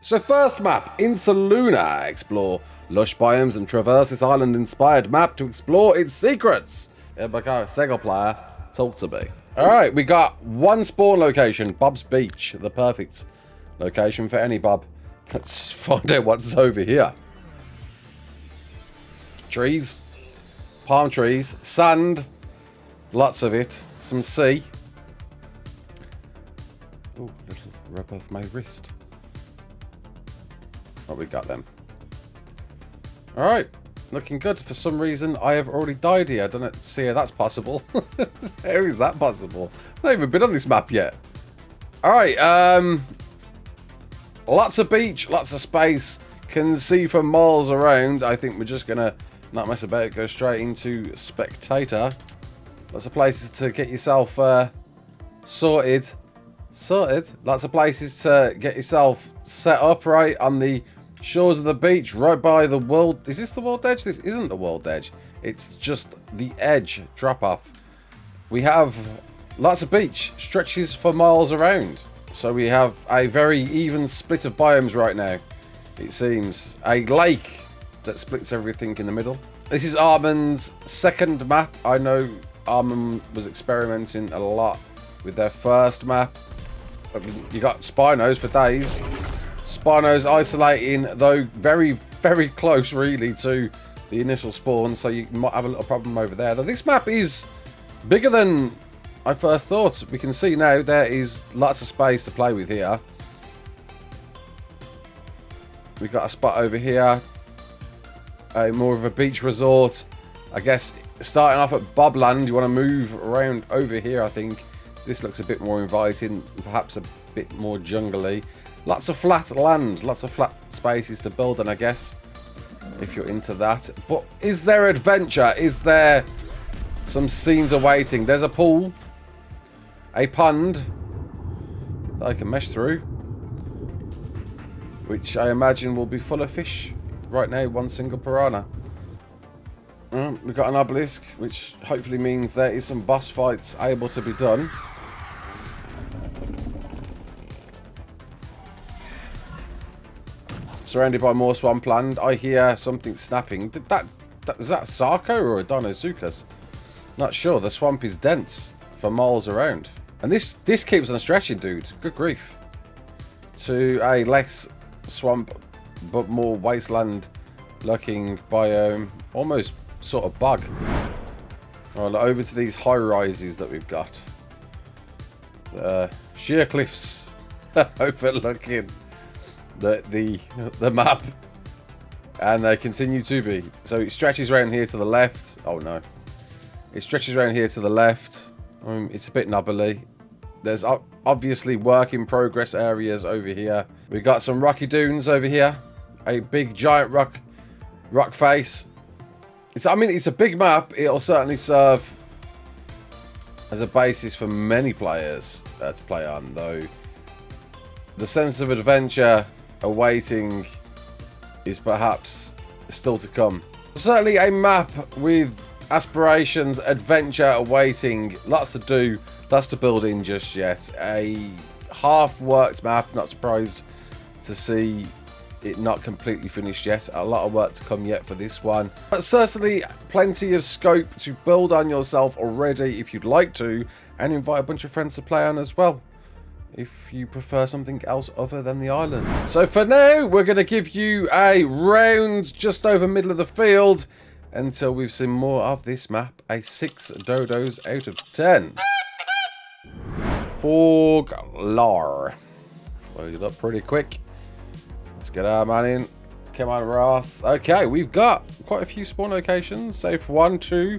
So first map, Insuluna. Explore Lush Biomes and traverse this island-inspired map to explore its secrets. Become a single player. Talk to me. Alright, we got one spawn location, Bob's Beach. The perfect location for any Bob. Let's find out what's over here. Trees. Palm trees. Sand. Lots of it. Some sea. Oh, little rub off my wrist. What we got then? Alright, looking good. For some reason, I have already died here. I don't see how that's possible. How is that possible? I've not even been on this map yet. Alright, lots of beach, lots of space. Can see for miles around. I think we're just going to not mess about, go straight into spectator. Lots of places to get yourself sorted. Lots of places to get yourself set up right on the shores of the beach, right by the world. Is this the world edge? This isn't the world edge. It's just the edge drop off. We have lots of beach, stretches for miles around. So we have a very even split of biomes right now. It seems a lake that splits everything in the middle. This is Arman's second map. I know Arman was experimenting a lot with their first map. You got Spinos for days. Spinos isolating, though very, very close really to the initial spawn, so you might have a little problem over there. Though this map is bigger than I first thought. We can see now there is lots of space to play with here. We got a spot over here, more of a beach resort. I guess starting off at Bobland, you want to move around over here. I think this looks a bit more inviting, perhaps a bit more jungly. Lots of flat land, lots of flat spaces to build on, I guess, if you're into that. But is there adventure? Is there some scenes awaiting? There's a pool, a pond that I can mesh through, which I imagine will be full of fish. Right now, one single piranha. We've got an obelisk, which hopefully means there is some boss fights able to be done. Surrounded by more swampland. I hear something snapping. Was that Sarko or a Dinosuchus? Not sure. The swamp is dense for miles around. And this keeps on stretching, dude. Good grief. To a less swamp but more wasteland looking biome. Almost sort of bug. Right, over to these high rises that we've got. Sheer cliffs overlooking the map, and they continue to be. So it stretches around here to the left. Oh no, it stretches around here to the left. It's a bit nubbly. There's obviously work in progress areas over here. We've got some rocky dunes over here, a big giant rock face. It's a big map. It'll certainly serve as a basis for many players to play on, though the sense of adventure awaiting is perhaps still to come. Certainly a map with aspirations, adventure awaiting, lots to do, lots to build in just yet. A half-worked map, not surprised to see it not completely finished yet. A lot of work to come yet for this one. But certainly plenty of scope to build on yourself already if you'd like to, and invite a bunch of friends to play on as well, if you prefer something else other than the island. So for now, we're going to give you a round just over middle of the field until we've seen more of this map. A 6 dodos out of 10. Foglar. Loaded up pretty quick. Let's get our man in. Come on, Ross. Okay, we've got quite a few spawn locations. Safe 1, 2.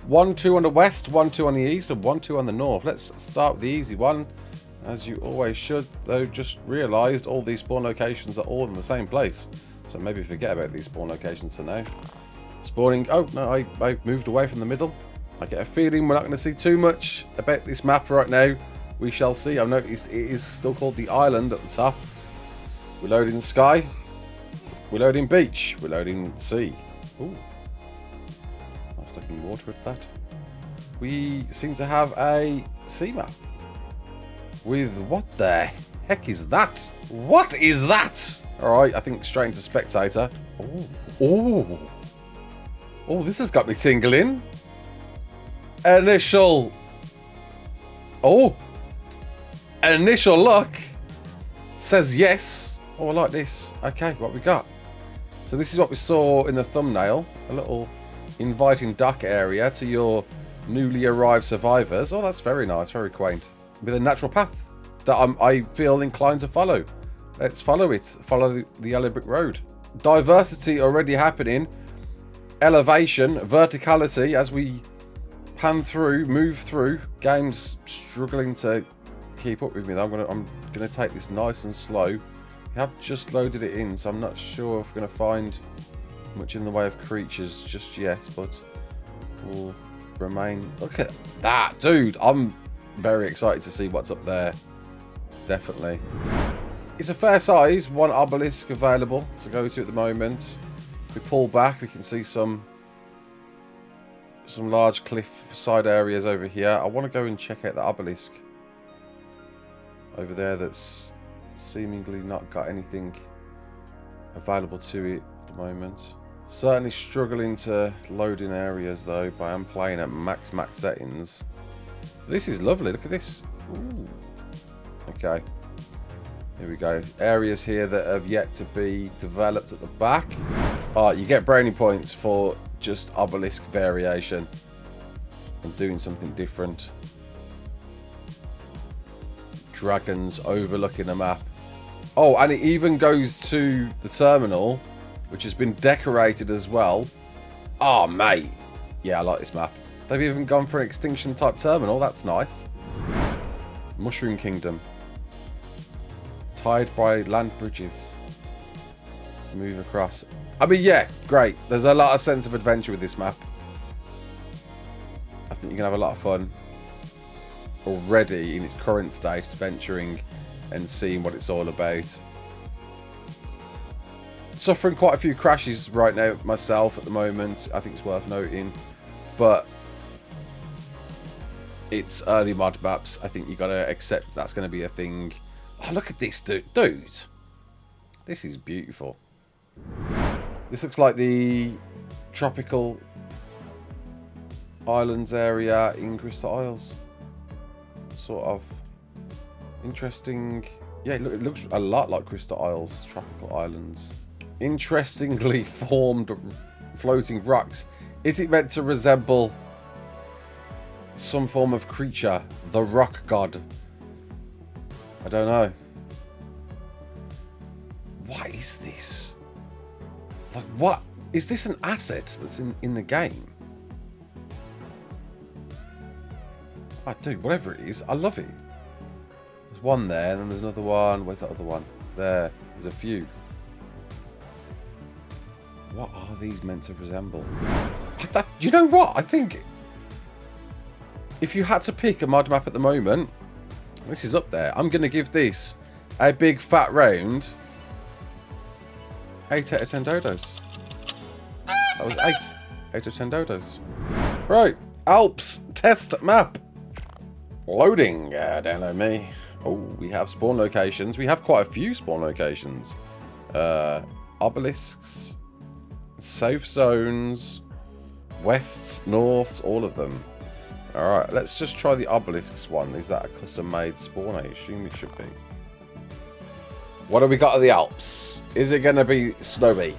1, 2 on the west, 1, 2 on the east, and 1, 2 on the north. Let's start with the easy one, as you always should, though. Just realised all these spawn locations are all in the same place, so maybe forget about these spawn locations for now. Spawning. Oh no, I moved away from the middle. I get a feeling we're not going to see too much about this map right now. We shall see. I've noticed it is still called the island at the top. We're loading sky. We're loading beach. We're loading sea. Ooh, nice looking water at that. We seem to have a sea map with, what the heck is that? What is that? Alright, I think straight into spectator. Oh, this has got me tingling. Initial look says yes. Oh, I like this. Okay, what we got? So this is what we saw in the thumbnail. A little inviting dock area to your newly arrived survivors. Oh, that's very nice, very quaint. With a natural path that I feel inclined to follow. Let's follow it. Follow the yellow brick road. Diversity already happening. Elevation, verticality as we pan through, move through. Game's struggling to keep up with me. I'm gonna take this nice and slow. We have just loaded it in, so I'm not sure if we're gonna find much in the way of creatures just yet, but we'll remain. Look at that, dude. I'm very excited to see what's up there. Definitely. It's a fair size, one obelisk available to go to at the moment. If we pull back, we can see some large cliff side areas over here. I want to go and check out the obelisk over there that's seemingly not got anything available to it at the moment. Certainly struggling to load in areas though, but I am playing at max settings. This is lovely, look at this. Ooh. Okay. Here we go. Areas here that have yet to be developed at the back. You get brownie points for just obelisk variation and doing something different. Dragons overlooking the map. Oh, and it even goes to the terminal, which has been decorated as well. Oh, mate. Yeah, I like this map. They've even gone for an extinction type terminal. That's nice. Mushroom Kingdom. Tied by land bridges to move across. I mean, yeah, great. There's a lot of sense of adventure with this map. I think you're going to have a lot of fun already in its current state, adventuring and seeing what it's all about. Suffering quite a few crashes right now myself at the moment. I think it's worth noting. But it's early mod maps. I think you got to accept that's going to be a thing. Oh, look at this, dude. This is beautiful. This looks like the tropical islands area in Crystal Isles. Sort of interesting. Yeah, it looks a lot like Crystal Isles, tropical islands. Interestingly formed floating rocks. Is it meant to resemble some form of creature? The rock god? I don't know. What is this? Like, what? Is this an asset that's in the game? Oh, dude, whatever it is, I love it. There's one there, and then there's another one. Where's that other one? There. There's a few. What are these meant to resemble? You know what? I think if you had to pick a mod map at the moment, this is up there. I'm going to give this a big fat round 8 out of 10 dodos. That was 8 out of 10 dodos. Right, Alps test map. Loading, download me. Oh, we have spawn locations. We have quite a few spawn locations. Obelisks, safe zones, wests, norths, all of them. Alright, let's just try the obelisks one. Is that a custom-made spawn? I assume it should be. What have we got at the Alps? Is it going to be snowy?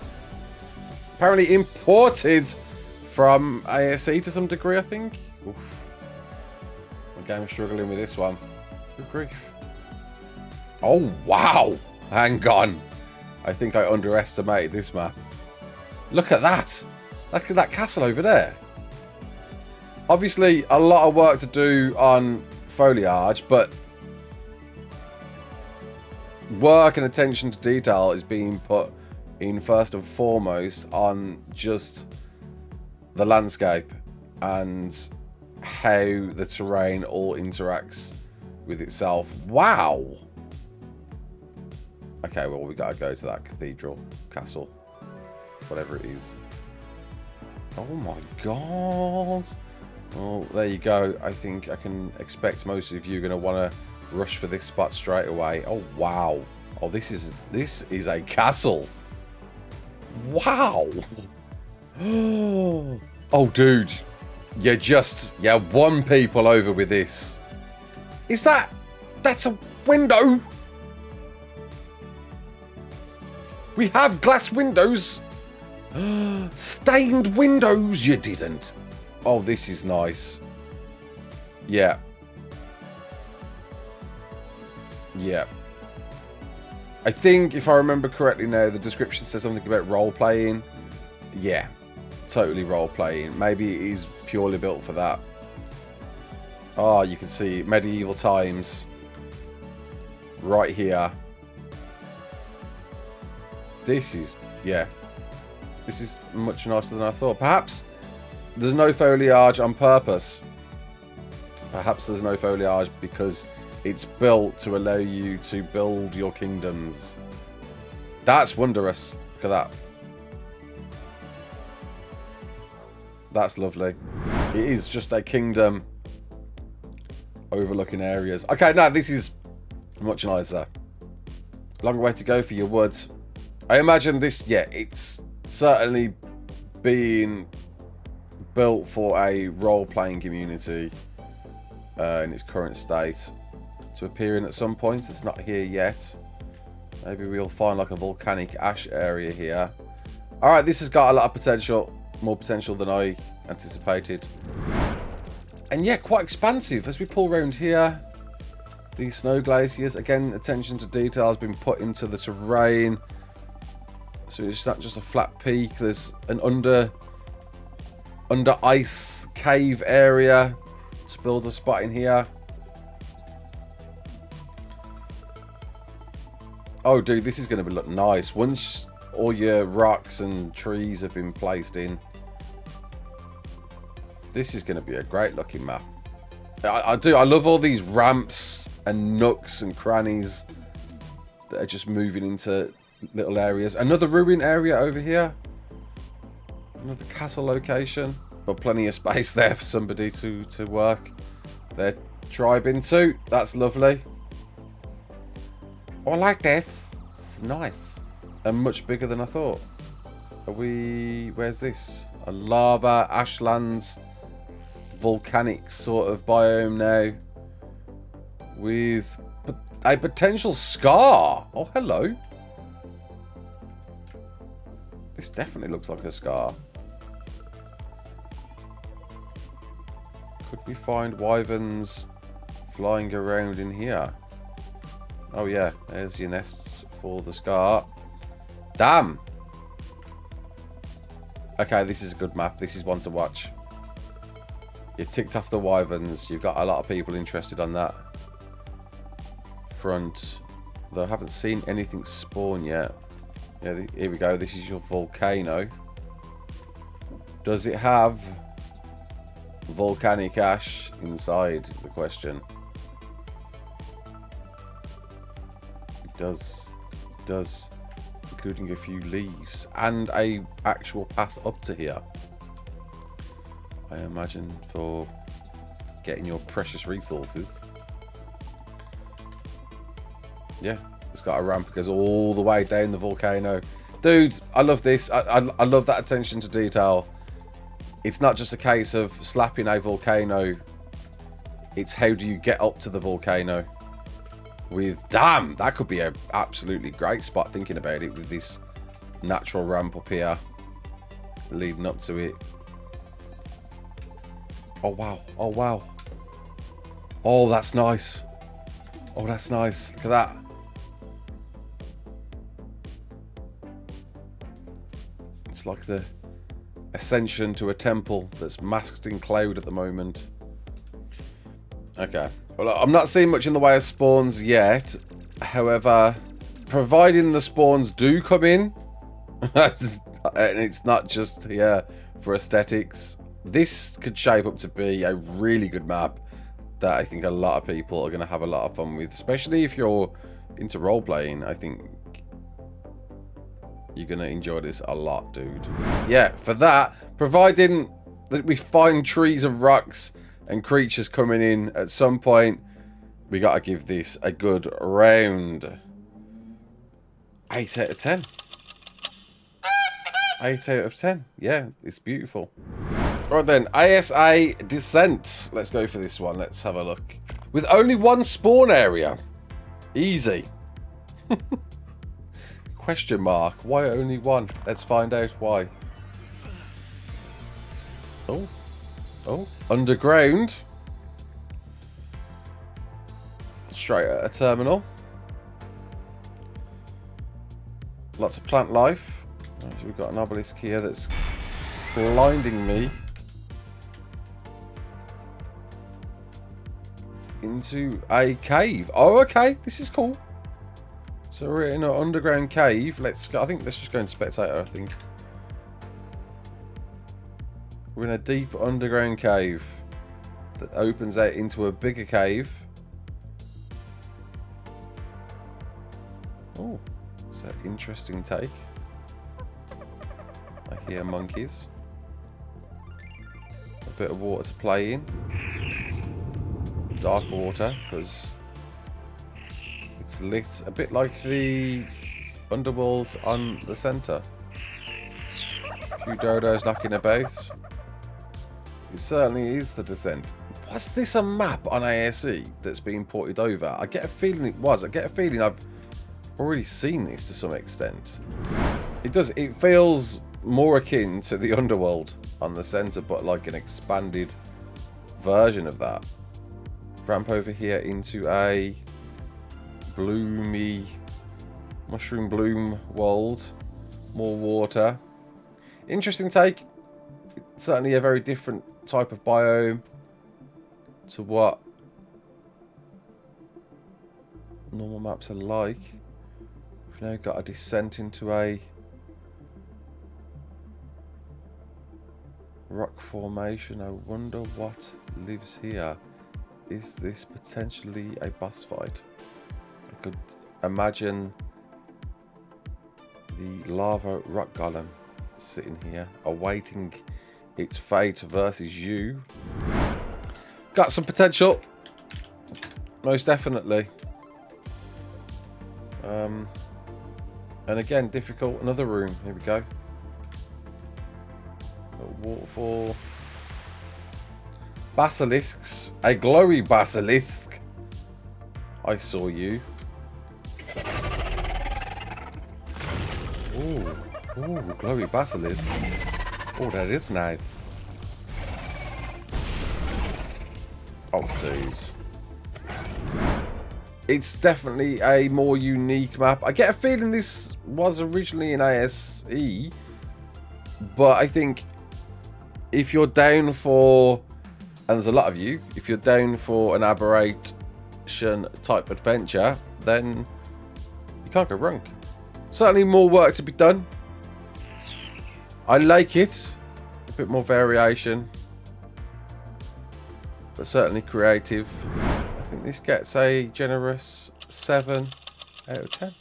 Apparently imported from ASE to some degree, I think. Oof. The game's struggling with this one. Good grief. Oh, wow. Hang on. I think I underestimated this map. Look at that. Look at that castle over there. Obviously, a lot of work to do on foliage, but work and attention to detail is being put in first and foremost on just the landscape and how the terrain all interacts with itself. Wow. Okay, well, we gotta go to that cathedral, castle, whatever it is. Oh my god. Well, there you go. I think I can expect most of you are going to want to rush for this spot straight away. Oh, wow. Oh, this is a castle. Wow. Oh, dude. You won people over with this. That's a window? We have glass windows. Stained windows. You didn't. Oh, this is nice. Yeah. Yeah. I think, if I remember correctly now, the description says something about role-playing. Yeah. Totally role-playing. Maybe it is purely built for that. Oh, you can see medieval times. Right here. This is, yeah. This is much nicer than I thought. Perhaps there's no foliage on purpose. Perhaps there's no foliage because it's built to allow you to build your kingdoms. That's wondrous. Look at that. That's lovely. It is just a kingdom overlooking areas. Okay, now this is much nicer. Long way to go for your woods. I imagine this, yeah, it's certainly being built for a role-playing community in its current state. To appear in at some point. It's not here yet. Maybe we'll find like a volcanic ash area here. Alright, this has got a lot of potential. More potential than I anticipated. And yeah, quite expansive. As we pull around here, these snow glaciers. Again, attention to detail has been put into the terrain. So it's not just a flat peak. There's an under ice cave area to build a spot in here. Oh, dude, this is going to look nice. Once all your rocks and trees have been placed in, this is going to be a great looking map. I love all these ramps and nooks and crannies that are just moving into little areas. Another ruin area over here. Another castle location. But plenty of space there for somebody to work their tribe into. That's lovely. Oh, I like this. It's nice. And much bigger than I thought. Where's this? A lava, ashlands, volcanic sort of biome now. With a potential scar. Oh, hello. This definitely looks like a scar. Could we find wyverns flying around in here? Oh yeah, there's your nests for the scar. Damn! Okay, this is a good map. This is one to watch. You ticked off the wyverns. You've got a lot of people interested on that front. Though I haven't seen anything spawn yet. Yeah, here we go. This is your volcano. Does it have volcanic ash inside is the question. It does, including a few leaves and a actual path up to here. I imagine for getting your precious resources. Yeah, it's got a ramp that goes all the way down the volcano. Dude, I love this. I love that attention to detail. It's not just a case of slapping a volcano. It's how do you get up to the volcano. Damn, that could be an absolutely great spot thinking about it with this natural ramp up here leading up to it. Oh wow, oh wow. Oh, that's nice. Oh, that's nice. Look at that. It's like the ascension to a temple that's masked in cloud at the moment. Okay. Well, I'm not seeing much in the way of spawns yet. However, providing the spawns do come in, and it's not just here for aesthetics, this could shape up to be a really good map that I think a lot of people are going to have a lot of fun with, especially if you're into role-playing. I think you're going to enjoy this a lot, dude. Yeah, for that, providing that we find trees and rocks and creatures coming in at some point, we got to give this a good round. 8 out of 10. 8 out of 10. Yeah, it's beautiful. Right then, ASA Descent. Let's go for this one. Let's have a look. With only one spawn area. Easy. Question mark. Why only one? Let's find out why. Oh. Oh. Underground. Straight at a terminal. Lots of plant life. Right, so we've got an obelisk here that's blinding me into a cave. Oh, okay. This is cool. So we're in an underground cave. Let's go. I think let's just go and spectator, I think. We're in a deep underground cave that opens out into a bigger cave. Oh, it's an interesting take. I hear monkeys. A bit of water to play in. Dark water, because it's lit a bit like the underworld on the centre. A few dodos knocking about. It certainly is the Descent. Was this a map on ASE that's being ported over? I get a feeling it was. I get a feeling I've already seen this to some extent. It does. It feels more akin to the underworld on the centre, but like an expanded version of that. Ramp over here into a bloomy mushroom bloom world. More water. Interesting take. Certainly a very different type of biome to what normal maps are like. We've now got a descent into a rock formation. I wonder what lives here. Is this potentially a boss fight? I could imagine the lava rock golem sitting here, awaiting its fate versus you. Got some potential. Most definitely. And again, difficult. Another room. Here we go. A waterfall. Basilisks. A glowy basilisk. I saw you. Ooh. Ooh, glowy basilisk. Oh, that is nice. Oh, jeez. It's definitely a more unique map. I get a feeling this was originally in ASE, but I think if you're down for, and there's a lot of you, if you're down for an aberration type adventure, then you can't go wrong. Certainly more work to be done. I like it. A bit more variation. But certainly creative. I think this gets a generous 7 out of 10.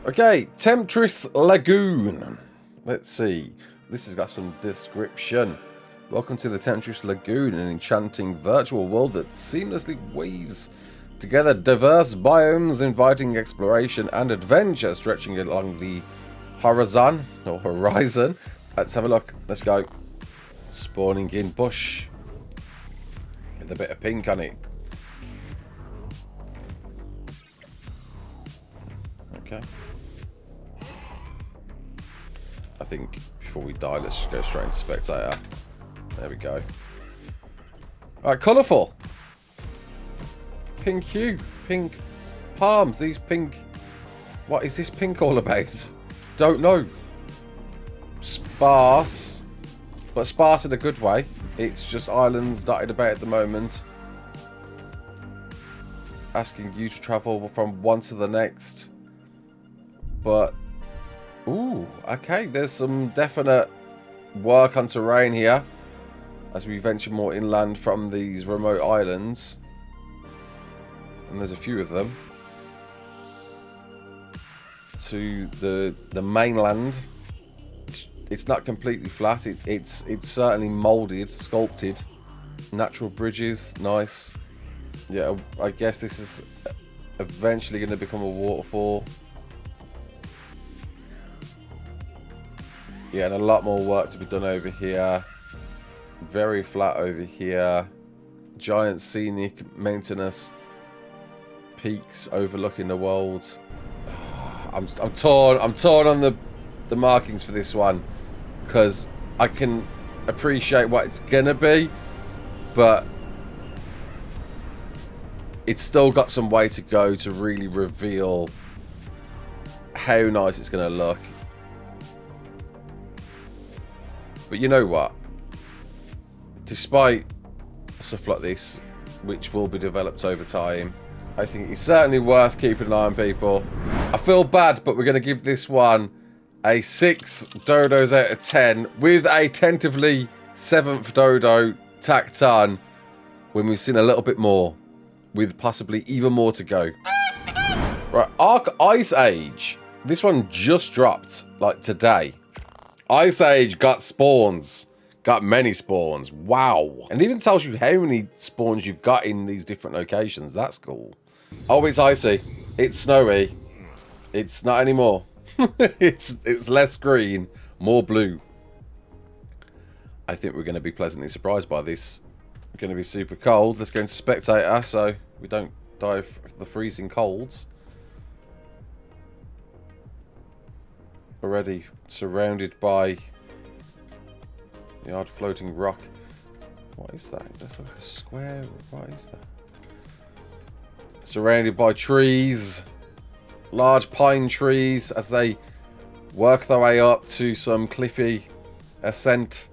Okay, Temis Lagoon. Let's see. This has got some description. Welcome to the Temis Lagoon, an enchanting virtual world that seamlessly weaves together diverse biomes, inviting exploration and adventure, stretching along the horizon. Let's have a look. Let's go. Spawning in bush with a bit of pink on it. Okay. I think before we die, let's just go straight into spectator. There we go. Alright, colourful. Pink hue. Pink palms. These pink... What is this pink all about? Don't know. Sparse. But sparse in a good way. It's just islands dotted about at the moment. Asking you to travel from one to the next. But... Ooh, okay. There's some definite work on terrain here. As we venture more inland from these remote islands. And there's a few of them. To the mainland. It's not completely flat. It's certainly molded, sculpted. Natural bridges, nice. Yeah, I guess this is eventually going to become a waterfall. Yeah, and a lot more work to be done over here. Very flat over here. Giant scenic mountainous peaks overlooking the world. I'm torn. I'm torn on the markings for this one because I can appreciate what it's gonna be, but it's still got some way to go to really reveal how nice it's gonna look. But you know what? Despite stuff like this, which will be developed over time, I think it's certainly worth keeping an eye on, people. I feel bad, but we're going to give this one a 6 dodos out of 10 with a tentatively 7th dodo tacked on when we've seen a little bit more, with possibly even more to go. Right, ARK Ice Age. This one just dropped, like today. Ice Age got spawns. Got many spawns. Wow. And it even tells you how many spawns you've got in these different locations. That's cool. Oh, it's icy. It's snowy. It's not anymore. It's less green, more blue. I think we're going to be pleasantly surprised by this. We're going to be super cold. Let's go into spectator so we don't die of the freezing colds. Already surrounded by the odd floating rock. What is that? Just like a square. What is that? Surrounded by trees. Large pine trees as they work their way up to some cliffy ascent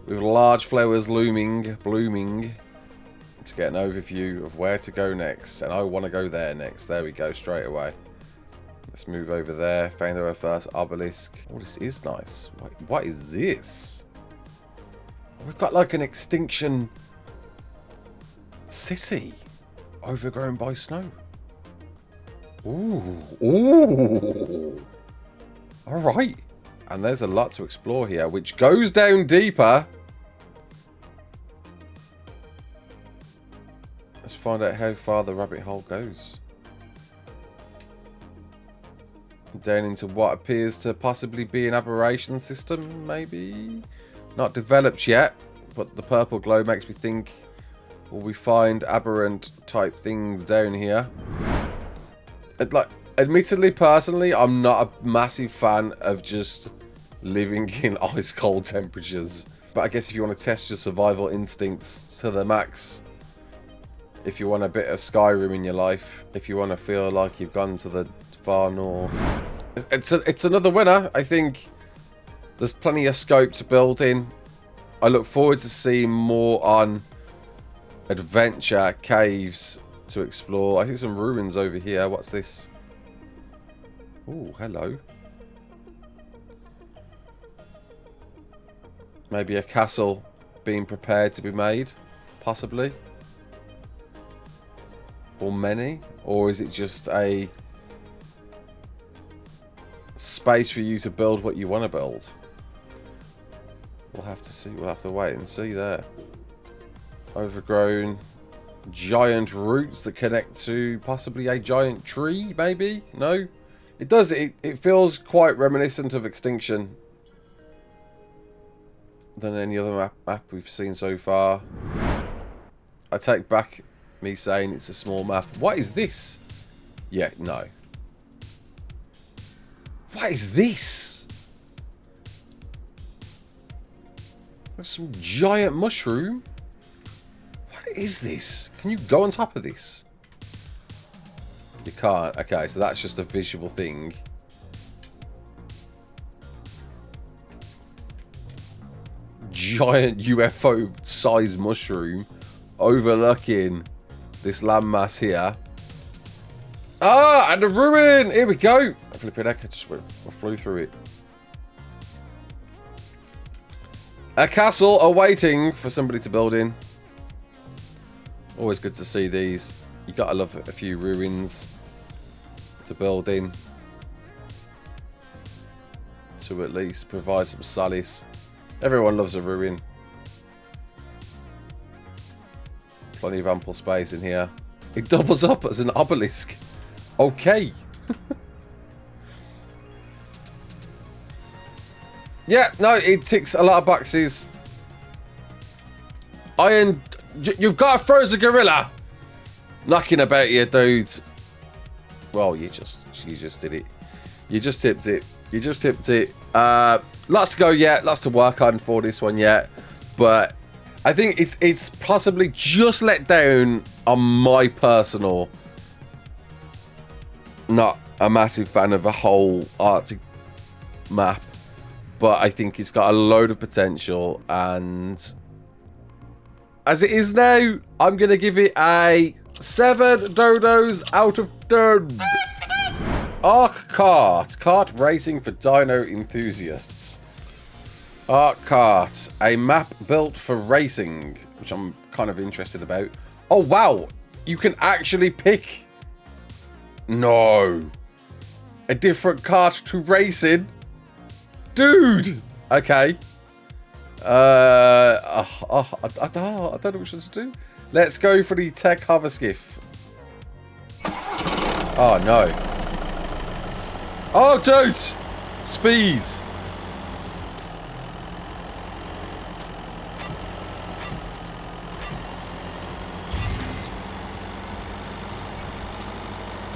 with large flowers blooming to get an overview of where to go next. And I want to go there next. There we go, straight away. Let's move over there. Found our first obelisk. Oh, this is nice. What is this? We've got like an extinction city overgrown by snow. Ooh. Ooh. All right. And there's a lot to explore here, which goes down deeper. Let's find out how far the rabbit hole goes. Down into what appears to possibly be an aberration system, maybe? Not developed yet, but the purple glow makes me think will we find aberrant type things down here. Admittedly, personally, I'm not a massive fan of just living in ice cold temperatures. But I guess if you want to test your survival instincts to the max, if you want a bit of Skyrim in your life, if you want to feel like you've gone to the far north, it's another winner. I think there's plenty of scope to build in. I look forward to seeing more on adventure caves to explore. I see some ruins over here. What's this? Oh, hello. Maybe a castle being prepared to be made, possibly. Or many. Or is it just a space for you to build what you want to build? We'll have to see. We'll have to wait and see there. Overgrown giant roots that connect to possibly a giant tree, maybe? No? It does. It feels quite reminiscent of Extinction than any other map we've seen so far. I take back me saying it's a small map. What is this? Yeah, no. What is this? There's some giant mushroom. What is this? Can you go on top of this? You can't. Okay, so that's just a visual thing. Giant UFO-sized mushroom overlooking this landmass here. Ah, and a ruin! Here we go! Flipping heck, I just flew through it. A castle awaiting for somebody to build in. Always good to see these. You gotta love a few ruins to build in, to at least provide some solace. Everyone loves a ruin. Plenty of ample space in here. It doubles up as an obelisk. Okay. Yeah, no, it ticks a lot of boxes. You've got a frozen gorilla knocking about you, dude. Well, you just did it. You just tipped it. You just tipped it. Lots to go yet. Lots to work on for this one yet. But I think it's possibly just let down on my personal. Not a massive fan of a whole Arctic map, but I think it's got a load of potential, and as it is now, I'm gonna give it a 7 dodos out of 10. ARK Kart racing for dino enthusiasts. ARK Kart, a map built for racing, which I'm kind of interested about. Oh wow, you can actually pick. No, a different kart to racing, dude. Okay. I don't know which one to do. Let's go for the tech hover skiff. Oh no. Oh, dude, speed.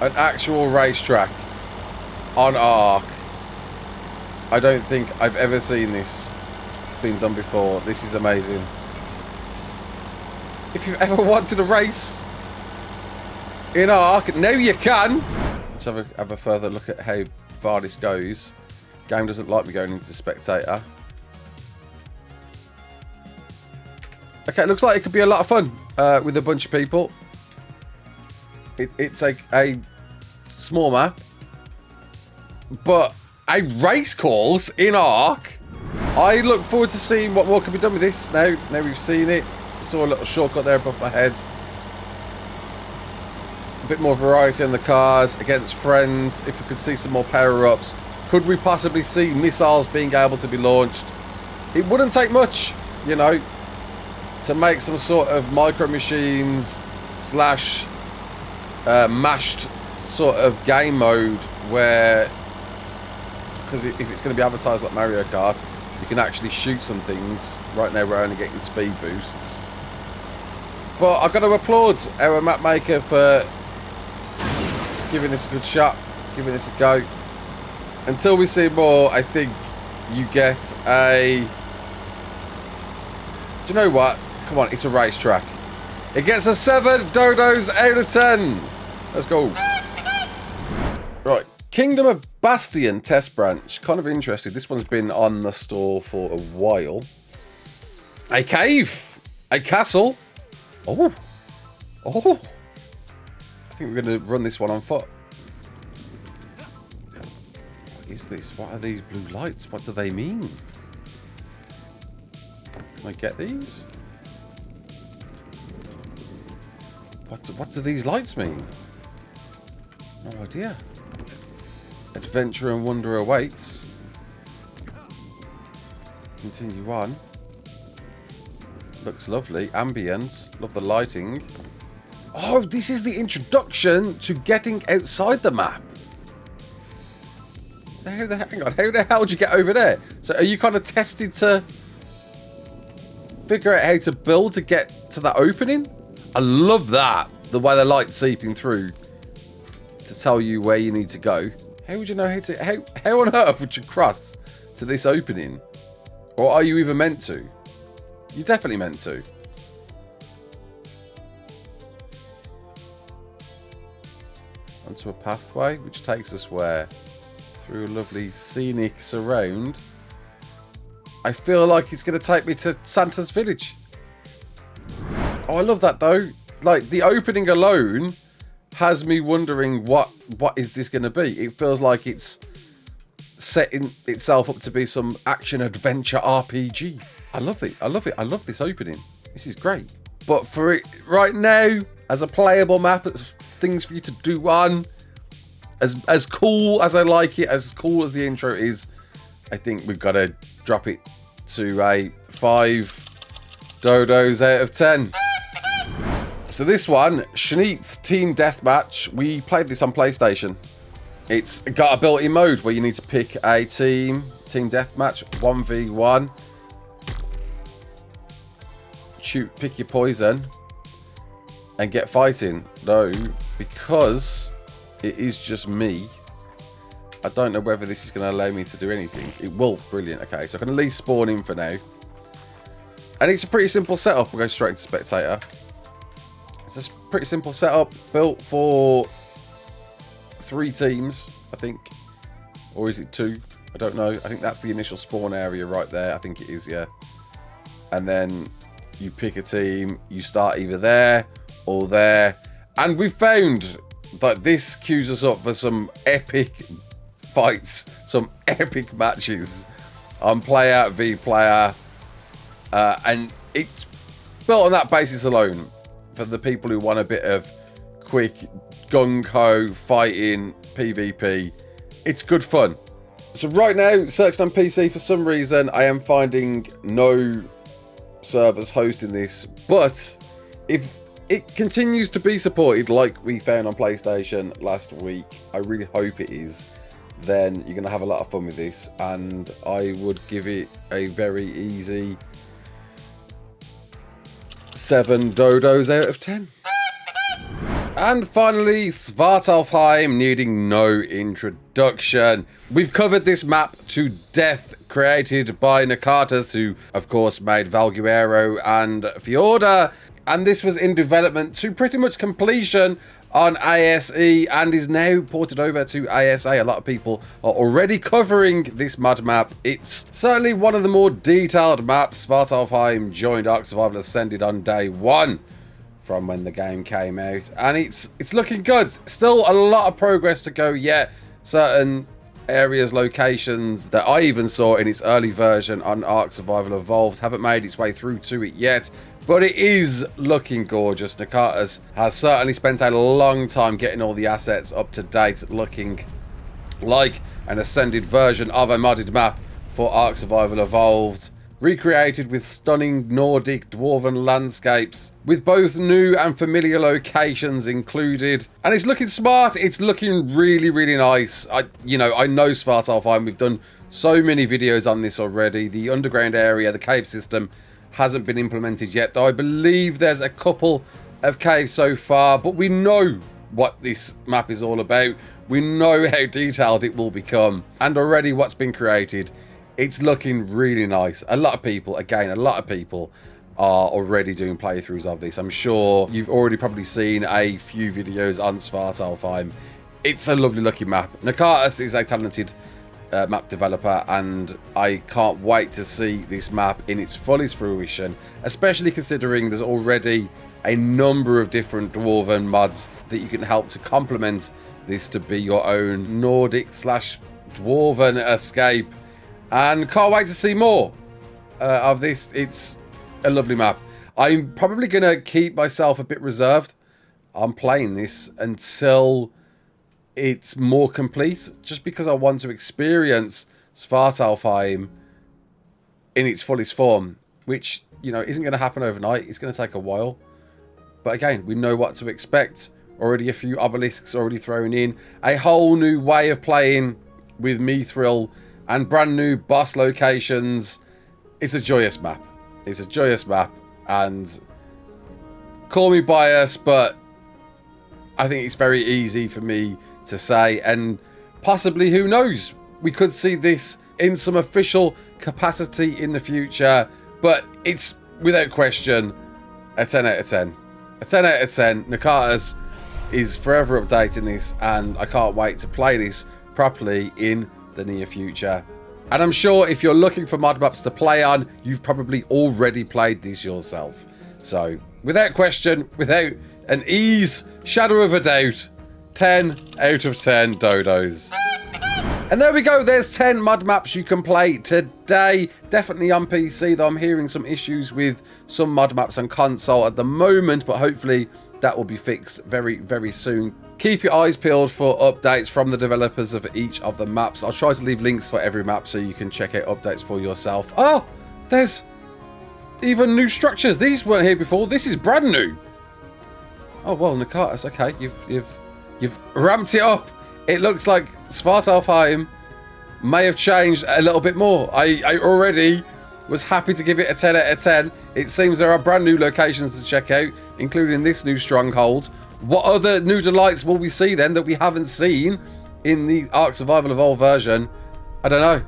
An actual racetrack on ARK. I don't think I've ever seen this being done before. This is amazing. If you've ever wanted a race in ARK, now you can. Let's have a further look at how far this goes. Game doesn't like me going into spectator. Okay, it looks like it could be a lot of fun with a bunch of people. It's a small map, but a race course in ARK. I look forward to seeing what more can be done with this. Now we've seen it. Saw a little shortcut there above my head. A bit more variety on the cars against friends. If we could see some more power-ups, could we possibly see missiles being able to be launched? It wouldn't take much, you know, to make some sort of micro machines slash mashed sort of game mode where, because if it's going to be advertised like Mario Kart, you can actually shoot some things. Right now we're only getting speed boosts, but I've got to applaud our map maker for giving this a good shot, giving this a go. Until we see more, I think you get a, do you know what, come on, it's a racetrack. It gets a 7 dodos out of 10. Let's go. Right, Kingdom of Bastion test branch. Kind of interested. This one's been on the store for a while. A cave. A castle. Oh. Oh. I think we're going to run this one on foot. What is this? What are these blue lights? What do they mean? Can I get these? What do these lights mean? No idea. Adventure and wonder awaits. Continue on. Looks lovely. Ambient. Love the lighting. Oh, this is the introduction to getting outside the map. So hang on. How the hell did you get over there? So are you kind of tested to figure out how to build to get to that opening? I love that. The way the light's seeping through to tell you where you need to go. How would you know how to... How on earth would you cross to this opening? Or are you even meant to? You're definitely meant to. Onto a pathway, which takes us where? Through a lovely scenic surround. I feel like it's going to take me to Santa's village. Oh, I love that though. Like, the opening alone has me wondering what is this going to be. It feels like it's setting itself up to be some action adventure RPG. I love it. I love it. I love this opening. This is great. But for it right now, as a playable map, it's things for you to do on. As cool as I like it, as cool as the intro is, I think we've got to drop it to a 5 dodos out of 10. So this one, Schneitz Team Deathmatch, we played this on PlayStation. It's got a built-in mode where you need to pick a team deathmatch, 1v1. Pick your poison and get fighting. Though, because it is just me, I don't know whether this is going to allow me to do anything. It will. Brilliant. Okay, so I can at least spawn in for now. And it's a pretty simple setup. We'll go straight into spectator. It's a pretty simple setup built for 3 teams, I think. Or is it 2? I don't know. I think that's the initial spawn area right there. I think it is, yeah. And then you pick a team. You start either there or there. And we found that this queues us up for some epic fights. Some epic matches on player v player. And it's built on that basis alone. For the people who want a bit of quick gung-ho fighting PvP, it's good fun. So right now, searching on PC, for some reason I am finding no servers hosting this, but if it continues to be supported like we found on PlayStation last week, I really hope it is, then you're going to have a lot of fun with this, and I would give it a very easy 7 dodos out of 10. And finally, Spart Alheim, needing no introduction. We've covered this map to death, created by Nakatas, who of course made Valguero and Fjorda, and this was in development to pretty much completion on ASE and is now ported over to ASA. A lot of people are already covering this mod map. It's certainly one of the more detailed maps. Spart Alheim joined ARK Survival Ascended on day 1 from when the game came out, and it's looking good. Still a lot of progress to go yet. Certain areas, locations that I even saw in its early version on ARK Survival Evolved haven't made its way through to it yet, but it is looking gorgeous. Nakatas has certainly spent a long time getting all the assets up to date, looking like an Ascended version of a modded map for ARK Survival Evolved, recreated with stunning Nordic dwarven landscapes, with both new and familiar locations included. And it's looking smart. It's looking really, really nice. I know Spart Alheim. We've done so many videos on this already. The underground area, the cave system, hasn't been implemented yet, though I believe there's a couple of caves so far, but we know what this map is all about. We know how detailed it will become, and already what's been created, it's looking really nice. A lot of people are already doing playthroughs of this. I'm sure you've already probably seen a few videos on Spart Alheim. It's a lovely looking map. Nakatas is a talented map developer, and I can't wait to see this map in its fullest fruition, especially considering there's already a number of different dwarven mods that you can help to complement this to be your own Nordic / dwarven escape, and can't wait to see more of this. It's a lovely map. I'm probably gonna keep myself a bit reserved on playing this until it's more complete, just because I want to experience Spart Alheim in its fullest form, which, you know, isn't going to happen overnight. It's going to take a while, but again, we know what to expect. Already a few obelisks already thrown in, a whole new way of playing with Mithril, and brand new boss locations. It's a joyous map. It's a joyous map, and call me biased, but I think it's very easy for me to say, and possibly, who knows, we could see this in some official capacity in the future. But it's without question a 10 out of 10. A 10 out of 10. Nakatas is forever updating this, and I can't wait to play this properly in the near future. And I'm sure if you're looking for mod maps to play on, you've probably already played this yourself. So without question, without an shadow of a doubt, 10 out of 10 dodos. And there we go, there's 10 mod maps you can play today. Definitely on PC, though I'm hearing some issues with some mod maps on console at the moment, but hopefully that will be fixed very, very soon. Keep your eyes peeled for updates from the developers of each of the maps. I'll try to leave links for every map so you can check out updates for yourself. Oh, there's even new structures. These weren't here before. This is brand new. Oh, well, Nakatas, okay, you've ramped it up it looks like Spart Alheim may have changed a little bit more. I already was happy to give it a 10 out of 10. It seems there are brand new locations to check out, including this new stronghold. What other new delights will we see then that we haven't seen in the Ark Survival Evolved version? I don't know.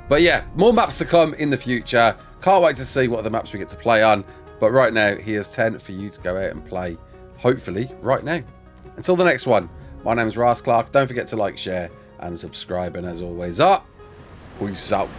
But yeah, more maps to come in the future. Can't wait to see what other maps we get to play on. But right now, here's 10 for you to go out and play, hopefully, right now. Until the next one, my name is Raasclark. Don't forget to like, share, and subscribe. And as always, peace out.